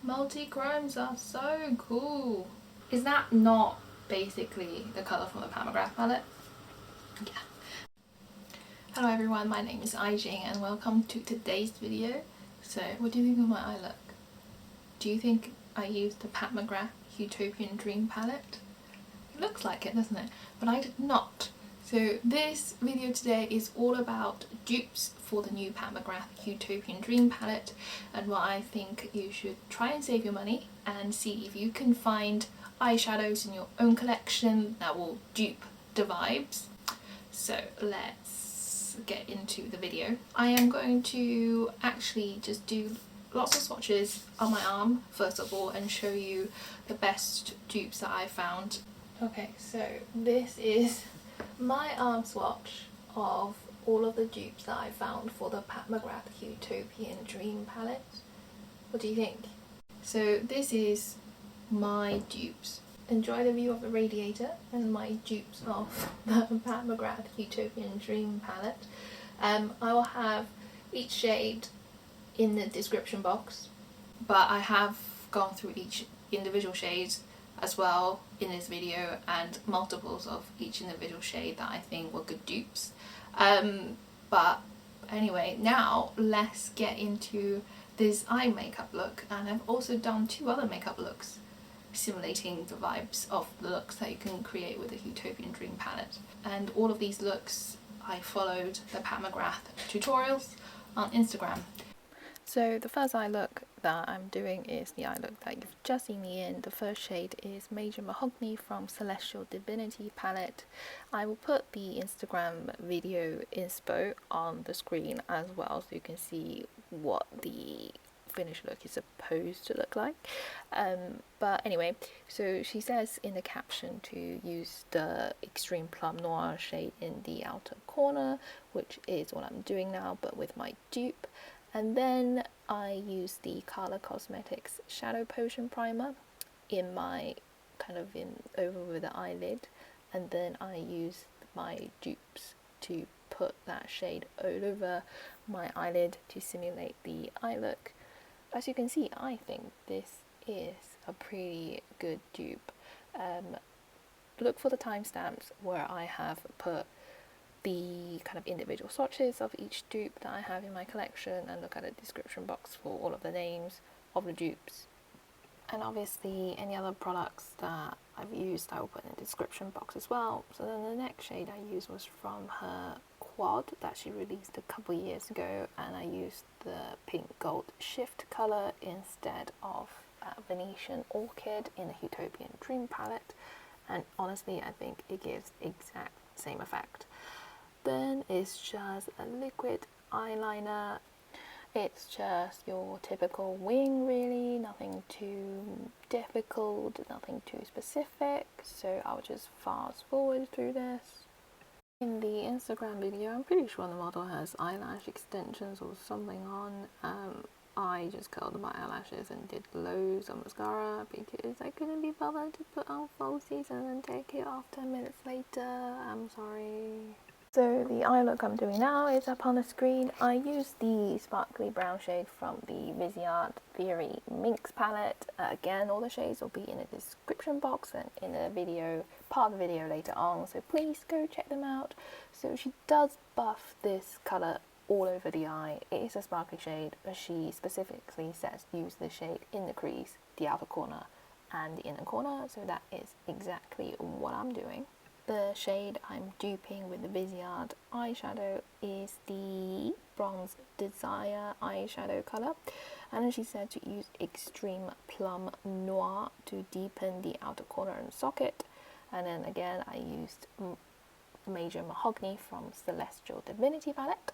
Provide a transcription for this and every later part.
Multi-chromes are so cool. Is that not basically the colour from the Pat Mcgrath palette? Yeah. Hello everyone, my name is Aijing and welcome to today's video. So, what do you think of my eye look? Do you think I used the Pat Mcgrath Huetopian Dream palette? It looks like it, doesn't it? But I did not. So this video today is all about dupes for the new Pat Mcgrath Huetopian Dream palette and why I think you should try and save your money and see if you can find eyeshadows in your own collection that will dupe the vibes. So let's get into the video. I am going to actually just do lots of swatches on my arm first of all and show you the best dupes that I found. Okay, so this is my arm swatch of all of the dupes that I found for the Pat Mcgrath Huetopian Dream palette. What do you think? So this is my dupes. Enjoy the view of the radiator and my dupes of the Pat Mcgrath Huetopian Dream palette. I will have each shade in the description box, but I have gone through each individual shade as well in this video and multiples of each individual shade that I think were good dupes. But anyway, now let's get into this eye makeup look, and I've also done two other makeup looks simulating the vibes of the looks that you can create with the Huetopian Dream palette. And all of these looks I followed the Pat Mcgrath tutorials on Instagram. So the first eye look that I'm doing is the eye look that you've just seen me in. The first shade is Major Mahogany from Celestial Divinity palette. I will put the Instagram video inspo on the screen as well so you can see what the finished look is supposed to look like. But anyway, so she says in the caption to use the Xtreme Plum Noir shade in the outer corner, which is what I'm doing now but with my dupe. And then I use the Color Cosmetics Shadow Potion Primer in my over with the eyelid, and then I use my dupes to put that shade all over my eyelid to simulate the eye look. As you can see, I think this is a pretty good dupe. Look for the timestamps where I have put the kind of individual swatches of each dupe that I have in my collection, and look at the description box for all of the names of the dupes. And obviously any other products that I've used I will put in the description box as well. So then the next shade I used was from her quad that she released a couple years ago, and I used the pink gold shift colour instead of Venusian orchid in the Huetopian Dream palette, and honestly I think it gives exact same effect. Then it's just a liquid eyeliner. It's just your typical wing really, nothing too difficult, nothing too specific, so I'll just fast forward through this. In the Instagram video, I'm pretty sure the model has eyelash extensions or something on. I just curled my eyelashes and did loads of mascara because I couldn't be bothered to put on falsies and then take it off 10 minutes later. I'm sorry. So the eye look I'm doing now is up on the screen. I used the sparkly brown shade from the Viseart Theory Minx palette. Again, all the shades will be in the description box and in the video, part of the video later on, so please go check them out. So she does buff this colour all over the eye. It is a sparkly shade, but she specifically says use the shade in the crease, the outer corner and the inner corner, so that is exactly what I'm doing. The shade I'm duping with the Viseart eyeshadow is the Bronze Desire eyeshadow colour, and then she said to use Xtreme Plum Noir to deepen the outer corner and socket, and then again I used Major Mahogany from Celestial Divinity palette.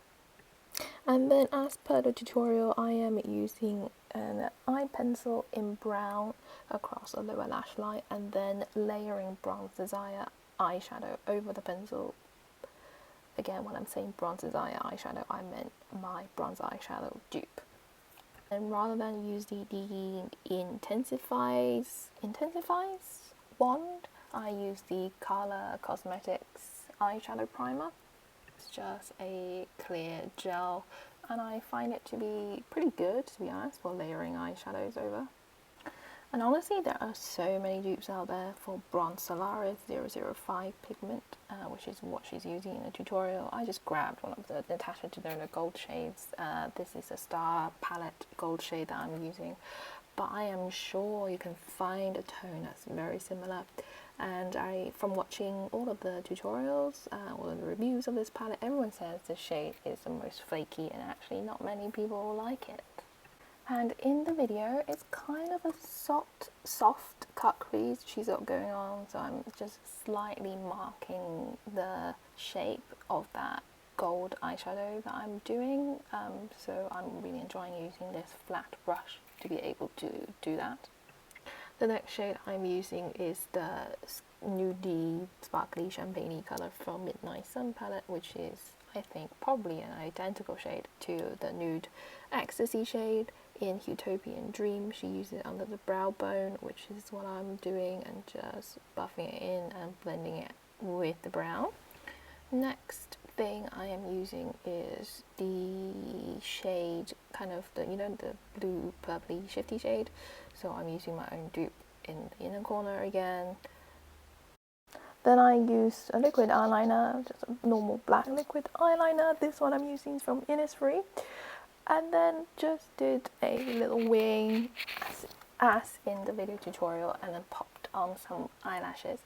And then as per the tutorial, I am using an eye pencil in brown across the lower lash line and then layering Bronze Desire eyeshadow over the pencil. Again, when I'm saying Bronze Desire eyeshadow, I meant my bronze eyeshadow dupe. And rather than use the intensifies wand, I use the Color Cosmetics eyeshadow primer. It's just a clear gel, and I find it to be pretty good, to be honest, for layering eyeshadows over. And honestly, there are so many dupes out there for bronze Solaris 005 pigment, which is what she's using in the tutorial. I just grabbed one of the Natasha Denona gold shades. This is a Star palette gold shade that I'm using, but I am sure you can find a tone that's very similar. And from watching all of the tutorials, all of the reviews of this palette, everyone says this shade is the most flaky, and actually not many people like it. And in the video, it's kind of a soft cut crease she's got going on, so I'm just slightly marking the shape of that gold eyeshadow that I'm doing. So I'm really enjoying using this flat brush to be able to do that. The next shade I'm using is the Nude Sparkly Champagne colour from Midnight Sun palette, which is, I think, probably an identical shade to the Nude Xtasy shade in Huetopian Dream. She uses it under the brow bone, which is what I'm doing, and just buffing it in and blending it with the brown. Next thing I am using is the shade, kind of the, you know, the blue purpley shifty shade. So I'm using my own dupe in the inner corner again. Then I used a liquid eyeliner, just a normal black liquid eyeliner. This one I'm using is from Innisfree. And then just did a little wing as in the video tutorial, and then popped on some eyelashes.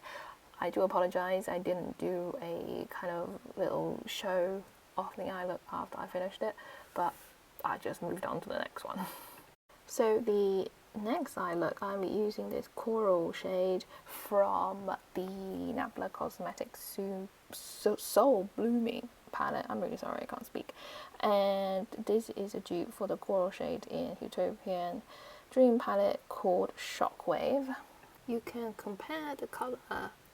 I do apologize, I didn't do a kind of little show of the eye look after I finished it, but I just moved on to the next one. So the next eye look, I'm using this coral shade from the Nabla Cosmetics Soul Blooming palette. I'm really sorry, I can't speak. And this is a dupe for the coral shade in Huetopian Dream palette called Shockwave. You can compare the colour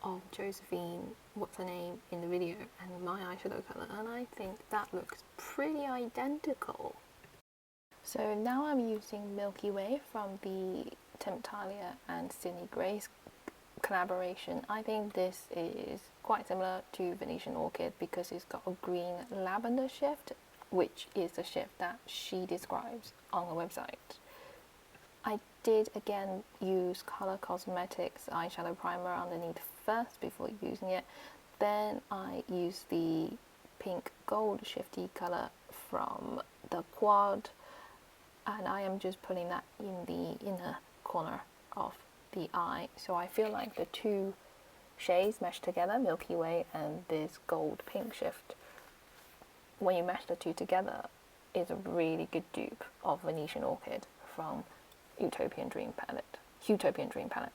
of Josephine, what's her name, in the video and my eyeshadow colour, and I think that looks pretty identical. So now I'm using Milky Way from the Temptalia and Sydney Grace collaboration. I think this is quite similar to Venusian Orchid because it's got a green lavender shift, which is the shift that she describes on her website. I did again use Color Cosmetics eyeshadow primer underneath first before using it. Then I used the pink gold shifty colour from the Quad, and I am just putting that in the inner corner of the eye. So I feel like the two shades mesh together, Milky Way and this gold pink shift, when you mesh the two together, is a really good dupe of Venusian Orchid from Huetopian Dream palette.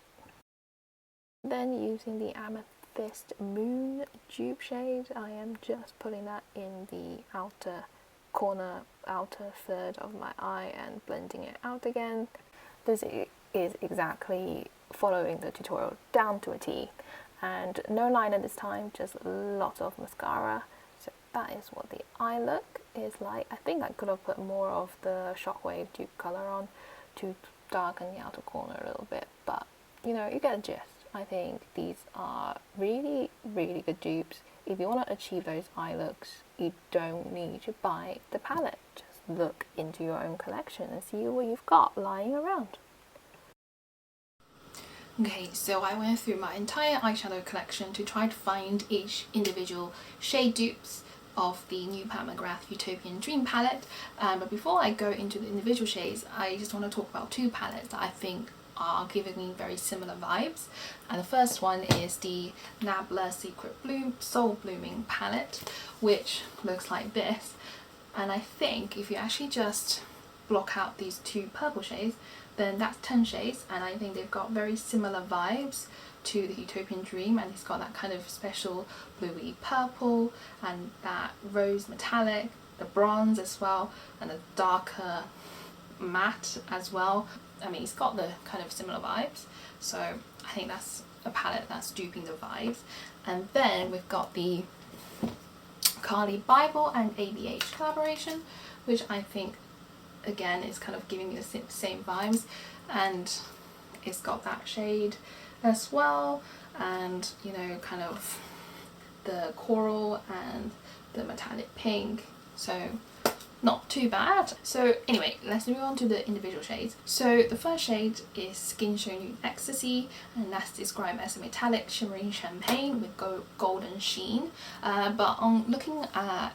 Then using the Amethyst Moon dupe shade, I am just putting that in the outer corner, outer third of my eye and blending it out again. This is exactly following the tutorial down to a T, and no liner this time, just lots of mascara. So that is what the eye look is like. I think I could have put more of the Shockwave dupe colour on to darken the outer corner a little bit, but you know, you get a gist. I think these are really, really good dupes. If you want to achieve those eye looks, you don't need to buy the palette. Just look into your own collection and see what you've got lying around. Okay, so I went through my entire eyeshadow collection to try to find each individual shade dupes of the new Pat Mcgrath Huetopian Dream palette. But before I go into the individual shades, I just want to talk about two palettes that I think are giving me very similar vibes. And the first one is the Nabla Secret Soul Blooming palette, which looks like this. And I think if you actually just block out these two purple shades, then that's 10 shades, and I think they've got very similar vibes to the Huetopian Dream, and it's got that kind of special bluey purple and that rose metallic, the bronze as well, and the darker matte as well. I mean, it's got the kind of similar vibes, so I think that's a palette that's duping the vibes. And then we've got the Carly Bible and ABH collaboration, which I think again is kind of giving me the same vibes, and it's got that shade as well, and you know, kind of the coral and the metallic pink. So not too bad. So anyway, let's move on to the individual shades. So the first shade is Skin Show Nude Xtasy, and that's described as a metallic shimmering champagne with golden sheen. But on looking at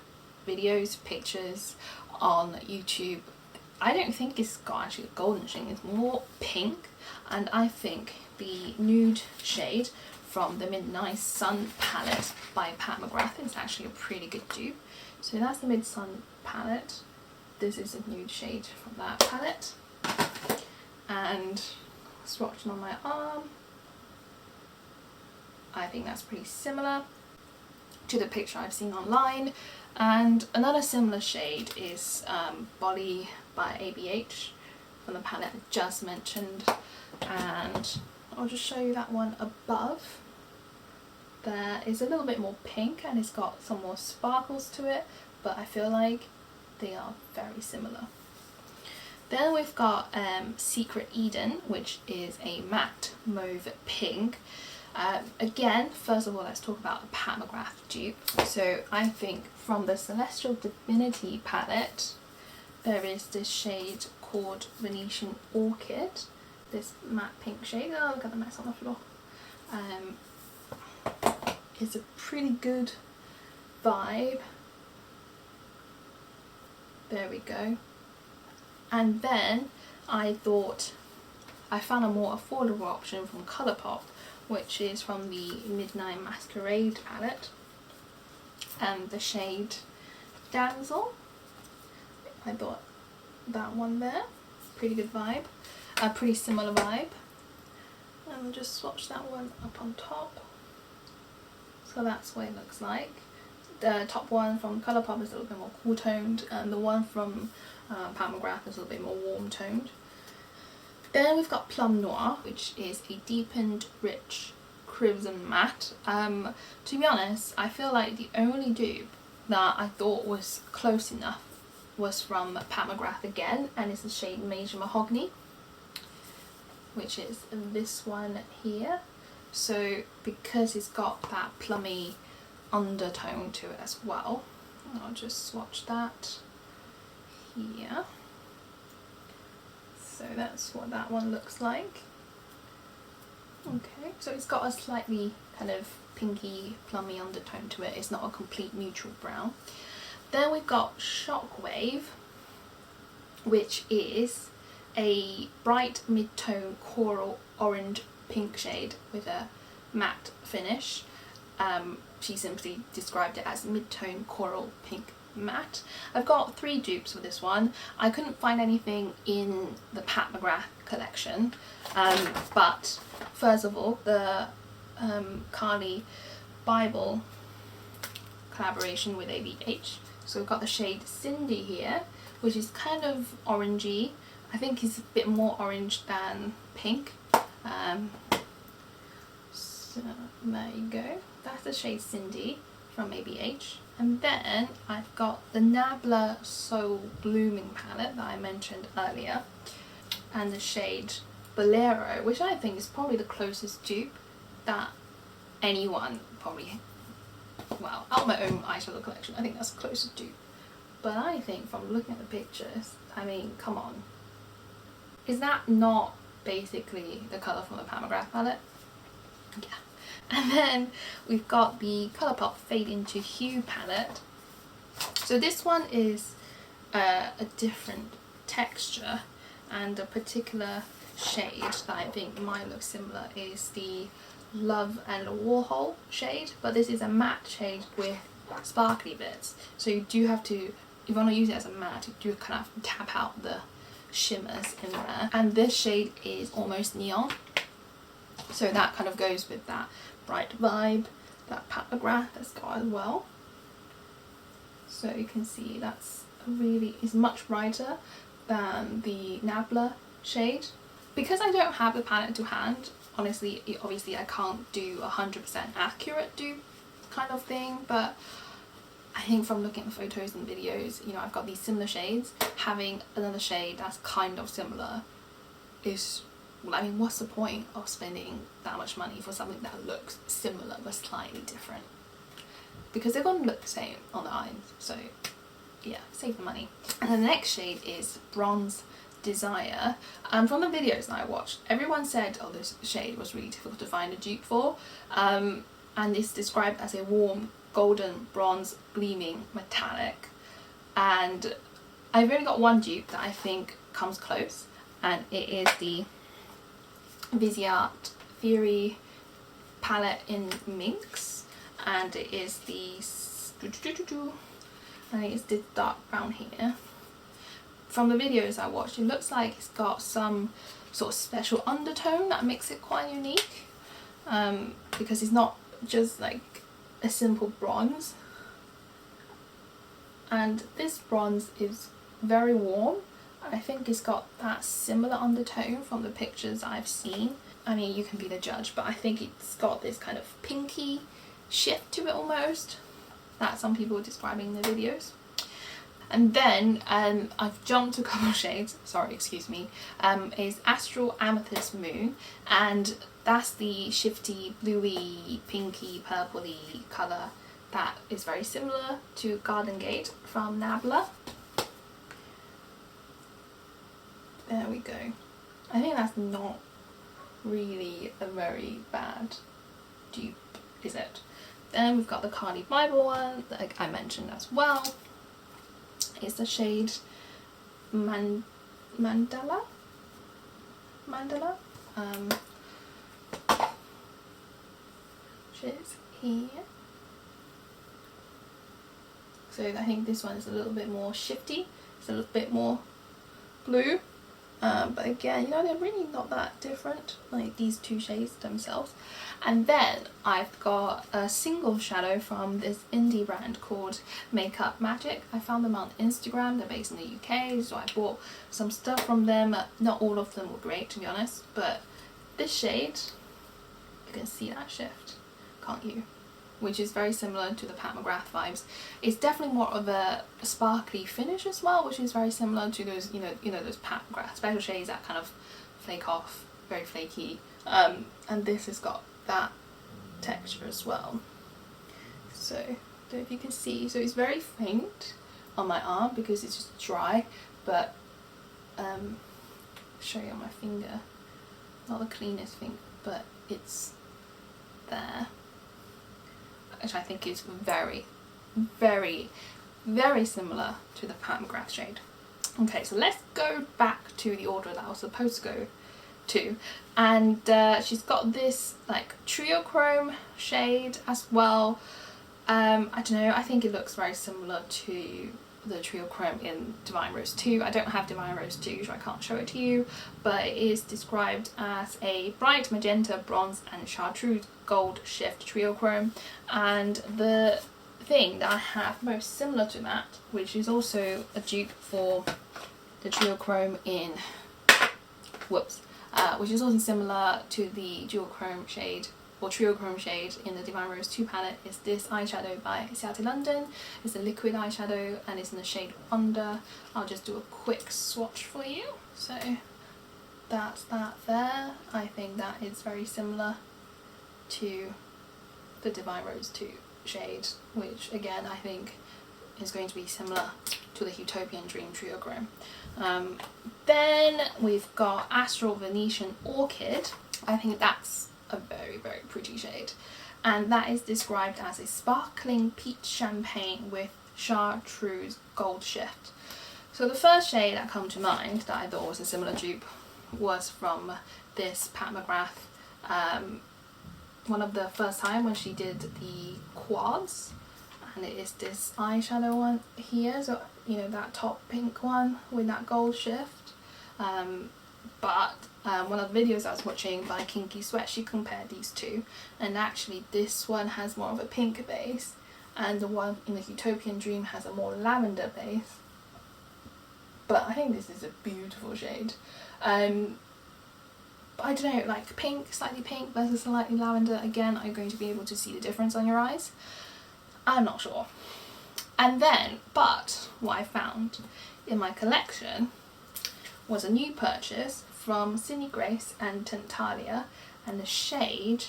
videos, pictures on YouTube, I don't think it's got actually a golden sheen, it's more pink. And I think the nude shade from the Midnight Sun palette by Pat Mcgrath is actually a pretty good dupe. So that's the Mid Sun palette. This is a nude shade from that palette. And swatching on my arm, I think that's pretty similar to the picture I've seen online. And another similar shade is Body by ABH from the palette I just mentioned. And I'll just show you that one above. There is a little bit more pink and it's got some more sparkles to it, but I feel like they are very similar. Then we've got Secret Eden, which is a matte mauve pink. Again, first of all, let's talk about the Pat Mcgrath dupe. So I think from the Celestial Divinity palette, there is this shade called Venusian Orchid. This matte pink shade. Oh, look at the mess on the floor. It's a pretty good vibe. There we go. And then I thought I found a more affordable option from Colourpop, which is from the Midnight Masquerade palette, and the shade Damsel. I thought that one there, pretty good vibe, a pretty similar vibe. And I'll just swatch that one up on top. So that's what it looks like. The top one from Colourpop is a little bit more cool toned, and the one from Pat Mcgrath is a little bit more warm toned. Then we've got Plum Noir, which is a deepened, rich crimson matte. To be honest, I feel like the only dupe that I thought was close enough was from Pat Mcgrath again, and it's the shade Major Mahogany, which is this one here. So because it's got that plummy undertone to it as well, I'll just swatch that here. So that's what that one looks like. Okay, so it's got a slightly kind of pinky plummy undertone to it. It's not a complete neutral brown. Then we've got Shockwave, which is a bright mid-tone coral orange pink shade with a matte finish. She simply described it as mid-tone coral pink matte. I've got 3 dupes for this one. I couldn't find anything in the Pat Mcgrath collection, but first of all, the Kali Bible collaboration with ABH. So we've got the shade Cindy here, which is kind of orangey. I think it's a bit more orange than pink. So there you go. That's the shade Cindy from ABH. And then I've got the Nabla Soul Blooming palette that I mentioned earlier, and the shade Bolero, which I think is probably the closest dupe that anyone probably, well, out of my own eyeshadow collection, I think that's the closest dupe. But I think from looking at the pictures, I mean, come on. Is that not basically the colour from the Pat Mcgrath palette? Yeah. And then we've got the Colourpop Fade Into Hue palette. So this one is a different texture, and a particular shade that I think might look similar is the Love and Warhol shade, but this is a matte shade with sparkly bits. So you do have to, if you want to use it as a matte, you do kind of tap out the shimmers in there. And this shade is almost neon, so that kind of goes with that bright vibe that Pat Mcgrath has got as well. So you can see that's really is much brighter than the Nabla shade. Because I don't have the palette to hand, honestly, obviously I can't do 100% accurate dupe kind of thing, but I think from looking at the photos and videos, you know, I've got these similar shades. Having another shade that's kind of similar is, well, I mean, what's the point of spending that much money for something that looks similar but slightly different? Because they're going to look the same on the eyes, so yeah, save the money. And the next shade is Bronze Desire. From the videos that I watched, everyone said, oh, this shade was really difficult to find a dupe for, and it's described as a warm golden bronze gleaming metallic, and I've only got one dupe that I think comes close, and it is the Viseart Theory palette in Minx, and it is the, I think it's this dark brown here. From the videos I watched, it looks like it's got some sort of special undertone that makes it quite unique, because it's not just like a simple bronze. And this bronze is very warm. I think it's got that similar undertone from the pictures I've seen. I mean, you can be the judge, but I think it's got this kind of pinky shift to it almost that some people are describing in the videos. And then I've jumped a couple of shades, sorry, excuse me, is Astral Amethyst Moon, and that's the shifty, bluey, pinky, purpley colour that is very similar to Garden Gate from Nabla. There we go. I think that's not really a very bad dupe, is it? Then we've got the Cardi Bible one that I mentioned as well. It's the shade Mandala. Which is here. So I think this one is a little bit more shifty. It's a little bit more blue. But again, you know, they're really not that different, like these two shades themselves. And then I've got a single shadow from this indie brand called Makeup Magic. I found them on Instagram. They're based in the UK, so I bought some stuff from them. Not all of them were great, to be honest, but this shade, you can see that shift, can't you? Which is very similar to the Pat Mcgrath vibes. It's definitely more of a sparkly finish as well, which is very similar to those, you know those Pat Mcgrath special shades that kind of flake off, very flaky. And this has got that texture as well. So, I don't know if you can see. So it's very faint on my arm because it's just dry, but show you on my finger. Not the cleanest finger, but it's there. Which I think is very, very, very similar to the Pat Mcgrath shade. Okay, so let's go back to the order that I was supposed to go to. And she's got this like trio chrome shade as well. I don't know, I think it looks very similar to the trio chrome in Divine Rose 2. I don't have Divine Rose 2, so I can't show it to you, but it is described as a bright magenta, bronze and chartreuse gold shift trio chrome. And the thing that I have most similar to that, which is also a dupe for the trio chrome in which is also similar to the dual chrome shade or trio chrome shade in the Divine Rose 2 palette, is this eyeshadow by Seattle London. It's a liquid eyeshadow and it's in the shade Wonder. I'll just do a quick swatch for you. So that's that there. I think that is very similar to the Divine Rose 2 shade, which again I think is going to be similar to the Huetopian Dream Trio Chrome. Then we've got Astral Venusian Orchid. I think that's a very, very pretty shade, and that is described as a sparkling peach champagne with chartreuse gold shift. So the first shade that come to mind that I thought was a similar dupe was from this Pat Mcgrath, one of the first time when she did the quads, and it is this eyeshadow one here, so you know, that top pink one with that gold shift. But one of the videos I was watching by Kinky Sweat, she compared these two, and actually this one has more of a pink base and the one in the Huetopian Dream has a more lavender base. But I think this is a beautiful shade. I don't know, like pink, slightly pink versus slightly lavender. Again, are you going to be able to see the difference on your eyes? I'm not sure. And then, but what I found in my collection was a new purchase from Sydney Grace and Tentalia, and the shade,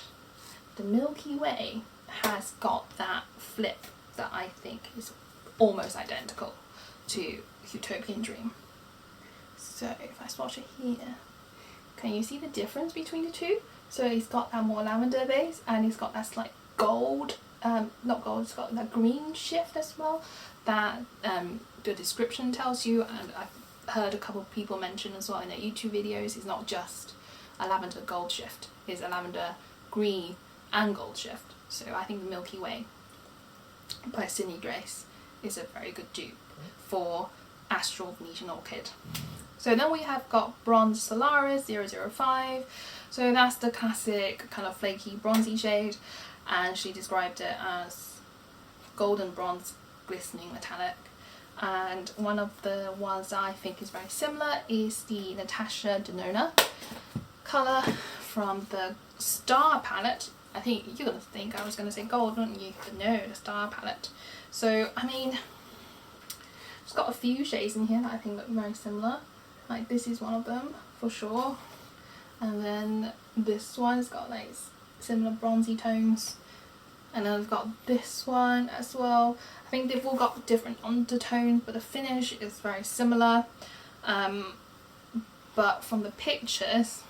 the Milky Way, has got that flip that I think is almost identical to Huetopian Dream. So if I swatch it here, can you see the difference between the two? So it's got that more lavender base and it's got that slight gold, not gold, it's got that green shift as well that the description tells you, and I've heard a couple of people mention as well in their YouTube videos. It's not just a lavender gold shift, it's a lavender green and gold shift. So I think the Milky Way by Sydney Grace is a very good dupe for Astral Venusian Orchid. So then we have got Bronze Solaris 005. So that's the classic kind of flaky bronzy shade, and she described it as golden bronze glistening metallic. And one of the ones that I think is very similar is the Natasha Denona colour from the Star palette. I think you're going to think I was going to say gold, wouldn't you? But no, the Star palette. So, I mean, it's got a few shades in here that I think look very similar. Like this is one of them, for sure. And then this one's got like similar bronzy tones. And then I've got this one as well. I think they've all got different undertones, but the finish is very similar. But from the pictures,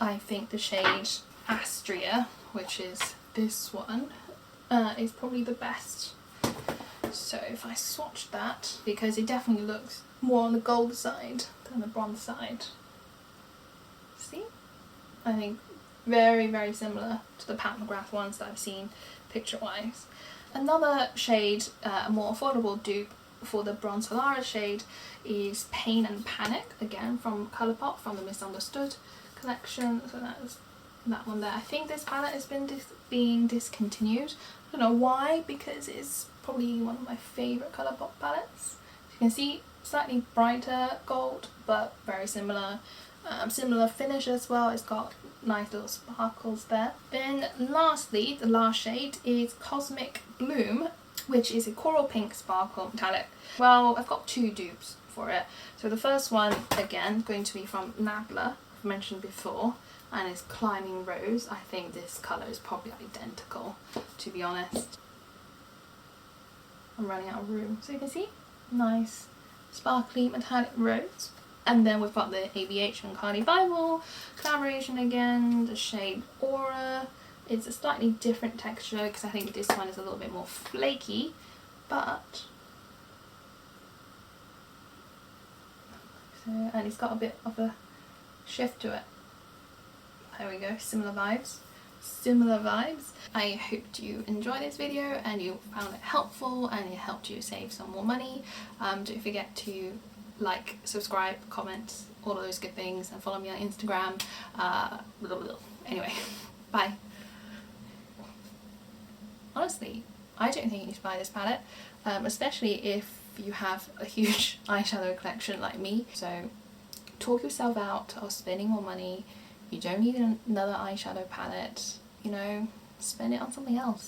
I think the shade Astral, which is this one, is probably the best. So if I swatch that, because it definitely looks more on the gold side than the bronze side. See? I think very, very similar to the Pat Mcgrath ones that I've seen picture-wise. Another shade, a more affordable dupe for the Bronze Solaris shade is Pain and Panic, again from Colourpop, from the Misunderstood collection. So that's that one there. I think this palette has been being discontinued. I don't know why, because it's probably one of my favourite Colourpop palettes. You can see slightly brighter gold, but very similar. Similar finish as well. It's got nice little sparkles there. Then lastly, the last shade is Cosmic Bloom, which is a coral pink sparkle metallic. Well, I've got two dupes for it. So the first one, again, going to be from Nabla, I've mentioned before, and it's Climbing Rose. I think this colour is probably identical, to be honest. I'm running out of room. So you can see, nice sparkly metallic rose. And then we've got the ABH and Cardi Bible collaboration again, the shade Aura. It's a slightly different texture because I think this one is a little bit more flaky, but so, and it's got a bit of a shift to it. There we go, similar vibes. Similar vibes. I hope you enjoyed this video and you found it helpful and it helped you save some more money. Don't forget to like, subscribe, comment, all of those good things, and follow me on Instagram. Anyway, bye. Honestly, I don't think you need to buy this palette, especially if you have a huge eyeshadow collection like me. So talk yourself out of spending more money. You don't need another eyeshadow palette, you know, spend it on something else.